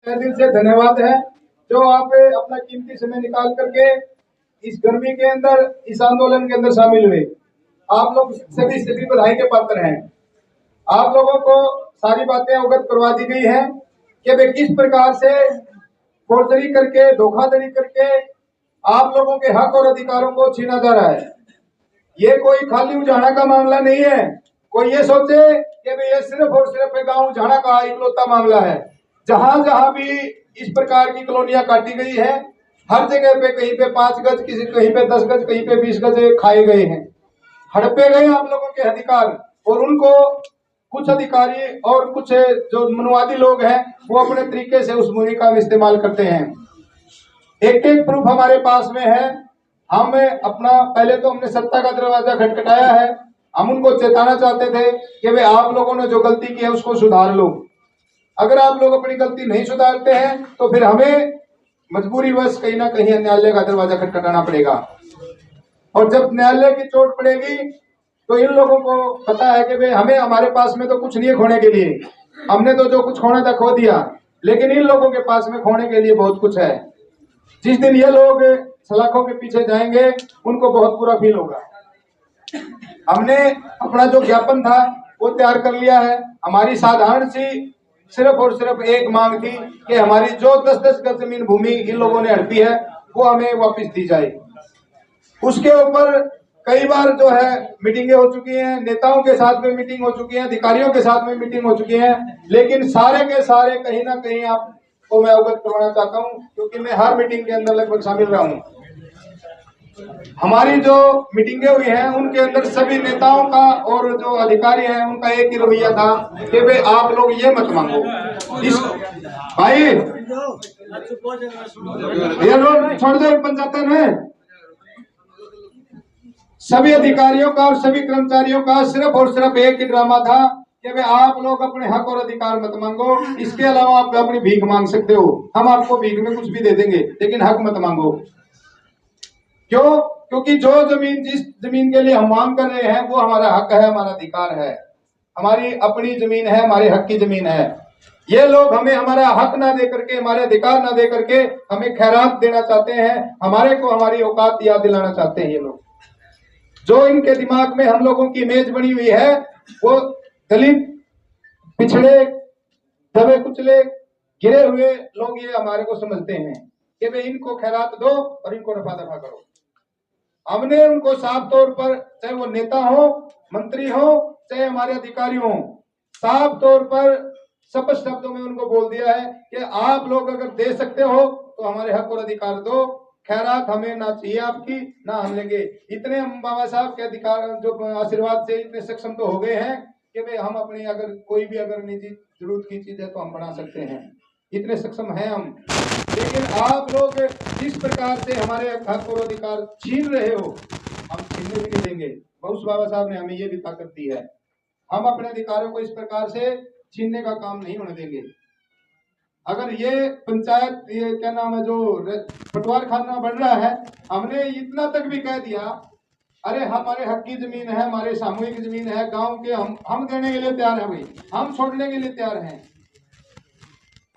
तहे दिल से धन्यवाद है जो आप अपना कीमती समय निकाल करके इस गर्मी के अंदर इस आंदोलन के अंदर शामिल हुए। आप लोग सभी बधाई के पात्र हैं। आप लोगों को सारी बातें अवगत करवा दी गई है कि वे किस प्रकार से फोर्जरी करके धोखाधड़ी करके आप लोगों के हक और अधिकारों को छीना जा रहा है। ये कोई खाली उजाड़ा का मामला नहीं है। कोई ये सोचे कि भाई ये सिर्फ और सिर्फ गांव उजाड़ा का इकलौता मामला है। जहां जहां भी इस प्रकार की कॉलोनियां काटी गई है, हर जगह पे कहीं पे 5 गज, किसी कहीं पे 10 गज, कहीं पे 20 गज खाए गए हैं, हड़पे गए आप लोगों के अधिकार। और उनको कुछ अधिकारी और कुछ जो मनुवादी लोग हैं वो अपने तरीके से उस भूमि का इस्तेमाल करते हैं। एक एक प्रूफ हमारे पास में है। हम अपना पहले तो हमने सत्ता का दरवाजा खटखटाया है। हम उनको चेताना चाहते थे कि वे आप लोगों ने जो गलती की है उसको सुधार लो। अगर आप लोग अपनी गलती नहीं सुधारते हैं तो फिर हमें मजबूरीवश कहीं ना कहीं न्यायालय का दरवाजा खटखटाना पड़ेगा। और जब न्यायालय की चोट पड़ेगी तो इन लोगों को पता है कि भाई हमें हमारे पास में तो कुछ नहीं है खोने के लिए। हमने तो जो कुछ खोना था खो दिया, लेकिन इन लोगों के पास में खोने के लिए बहुत कुछ है। जिस दिन ये लोग सलाखों के पीछे जाएंगे उनको बहुत बुरा फील होगा। हमने अपना जो ज्ञापन था वो तैयार कर लिया है। हमारी साधारण सी सिर्फ और सिर्फ एक मांग थी कि हमारी जो 10-10 गज जमीन भूमि इन लोगों ने हड़पी है वो हमें वापस दी जाए। उसके ऊपर कई बार जो है मीटिंगें हो चुकी हैं, नेताओं के साथ में मीटिंग हो चुकी है, अधिकारियों के साथ में मीटिंग हो चुकी है, लेकिन सारे के सारे कहीं ना कहीं आपको मैं अवगत करवाना चाहता हूं, क्योंकि मैं हर मीटिंग के अंदर लगभग शामिल रहा हूं। हमारी जो मीटिंगें हुई हैं उनके अंदर सभी नेताओं का और जो अधिकारी हैं उनका एक ही रवैया था कि भाई आप लोग ये मत मांगो। इस भाई ये लोग छोड़ दो पंचायत में। सभी अधिकारियों का और सभी कर्मचारियों का सिर्फ और सिर्फ एक ही ड्रामा था कि भाई आप लोग अपने हक और अधिकार मत मांगो। इसके अलावा आप अपनी भीख मांग सकते हो, हम आपको भीख में कुछ भी दे देंगे, लेकिन हक मत मांगो। क्यों? क्योंकि जो जमीन, जिस जमीन के लिए हम मांग कर रहे हैं वो हमारा हक है, हमारा अधिकार है, हमारी अपनी जमीन है, हमारे हक की जमीन है। ये लोग हमें हमारा हक ना दे करके, हमारे अधिकार ना दे करके हमें खैरात देना चाहते हैं, हमारे को हमारी औकात याद दिलाना चाहते हैं। ये लोग जो इनके दिमाग में हम लोगों की इमेज बनी हुई है वो दलित, पिछड़े, दबे कुचले, गिरे हुए लोग ये हमारे को समझते हैं कि भाई इनको खैरात दो और इनको रफा दफा करो। हमने उनको साफ तौर पर, चाहे वो नेता हो, मंत्री हो, चाहे हमारे अधिकारी हो, साफ तौर पर स्पष्ट शब्दों में उनको बोल दिया है कि आप लोग अगर दे सकते हो तो हमारे हक और अधिकार दो। खैरात हमें ना चाहिए आपकी, ना हम लेंगे। इतने हम बाबा साहब के अधिकार जो आशीर्वाद से इतने सक्षम तो हो गए हैं कि भाई हम अपनी अगर कोई भी अगर निजी जरूरत की चीज है तो हम बना सकते हैं, इतने सक्षम हैं हम। लेकिन आप लोग जिस प्रकार से हमारे हक और अधिकार छीन रहे हो, हम छीनने भी नहीं देंगे। बहुत बाबा साहब ने हमें ये भी ताकत दी है, हम अपने अधिकारों को इस प्रकार से छीनने का काम नहीं होने देंगे। अगर ये पंचायत, ये क्या नाम है, जो पटवार खाना बन रहा है, हमने इतना तक भी कह दिया, अरे हमारे हक की जमीन है, हमारे सामूहिक जमीन है, गांव के, हम देने के लिए तैयार हैं भाई, हम छोड़ने के लिए तैयार हैं।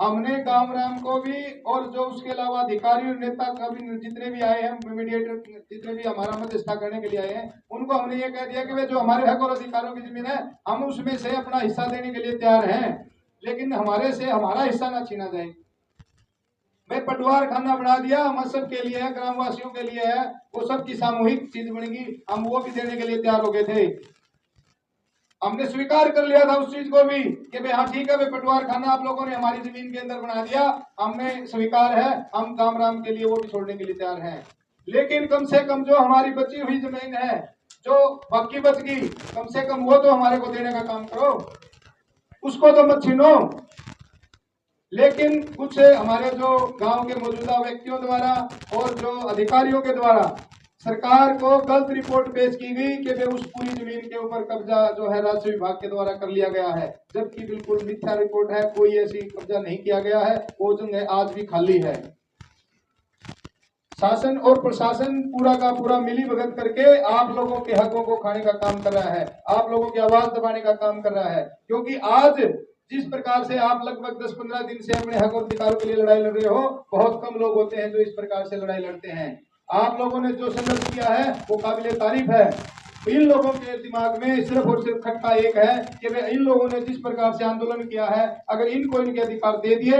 हमने गांव राम को भी और जो उसके अलावा अधिकारी और नेता कभी जितने भी आए हैं, मीडिएटर जितने भी हमारा मध्यस्थता करने के लिए आए हैं, उनको हमने ये कह दिया कि वे जो हमारे हक और अधिकारों की जमीन है हम उसमें से अपना हिस्सा देने के लिए तैयार हैं, लेकिन हमारे से हमारा हिस्सा ना छीना जाए। मैं पटवार खाना बना दिया, हम सब के लिए है, ग्रामवासियों के लिए है, वो सबकी सामूहिक चीज बनेगी, हम वो भी देने के लिए तैयार हो गए थे। हमने स्वीकार कर लिया था उस चीज को भी कि भाई हाँ ठीक है, भाई पटवार खाना आप लोगों ने हमारी जमीन के अंदर बना दिया, हमें स्वीकार है, हम काम राम के लिए वो भी छोड़ने के लिए तैयार हैं। लेकिन कम से कम जो हमारी बची हुई जमीन है, जो बाकी बच गई, कम से कम वो तो हमारे को देने का काम करो, उसको तो मत छीनो। लेकिन कुछ हमारे जो गांव के मौजूदा व्यक्तियों द्वारा और जो अधिकारियों के द्वारा सरकार को गलत रिपोर्ट पेश की गई कि उस पूरी जमीन के ऊपर कब्जा जो है राजस्व विभाग के द्वारा कर लिया गया है, जबकि बिल्कुल मिथ्या रिपोर्ट है, कोई ऐसी कब्जा नहीं किया गया है, वो जगह आज भी खाली है। शासन और प्रशासन पूरा का पूरा मिली भगत करके आप लोगों के हकों को खाने का काम कर रहा है, आप लोगों की आवाज दबाने का काम कर रहा है। क्योंकि आज जिस प्रकार से आप लगभग 10-15 दिन से अपने हक और अधिकारों के लिए लड़ाई लड़ रहे हो, बहुत कम लोग होते हैं जो इस प्रकार से लड़ाई लड़ते हैं। आप लोगों ने जो संघर्ष किया है वो काबिले तारीफ है। इन लोगों के दिमाग में सिर्फ और सिर्फ खटका एक है कि वे इन लोगों ने जिस प्रकार से आंदोलन किया है, अगर इनको इनके अधिकार दे दिए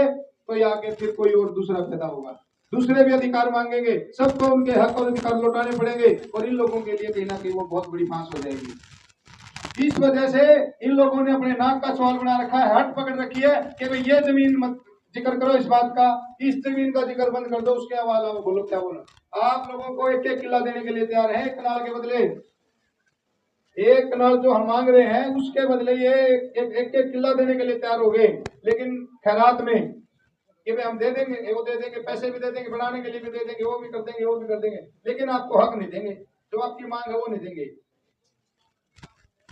तो या आगे फिर कोई और दूसरा पैदा होगा, दूसरे भी अधिकार मांगेंगे, सबको उनके हक और अधिकार लौटाने पड़ेंगे और इन लोगों के लिए कहीं ना कहीं वो बहुत बड़ी फांस हो जाएगी। इस वजह से इन लोगों ने अपने नाक का सवाल बना रखा है, हट पकड़ रखी है कि भाई ये जमीन मत जिक्र करो, इस बात का, इस जमीन का जिक्र बंद कर दो, उसके हवाला में बोलो क्या बोलो। आप लोगों को एक एक किला देने के लिए तैयार है, एक कनाल के बदले एक कनाल जो हम मांग रहे हैं उसके बदले ये एक किला देने के लिए तैयार हो गए, लेकिन खैरात में कि भाई हम दे देंगे, वो दे देंगे, पैसे भी दे देंगे, बनाने के लिए भी दे देंगे, वो भी कर देंगे, वो भी कर देंगे, लेकिन आपको हक नहीं देंगे, जो आपकी मांग है वो नहीं देंगे।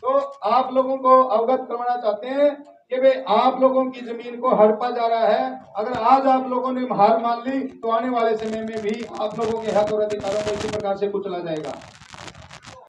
तो आप लोगों को अवगत करवाना चाहते हैं कि भाई आप लोगों की जमीन को हड़पा जा रहा है। अगर आज आप लोगों ने हार मान ली तो आने वाले समय में भी आप लोगों के हक और अधिकारों को इसी प्रकार से कुचला जाएगा।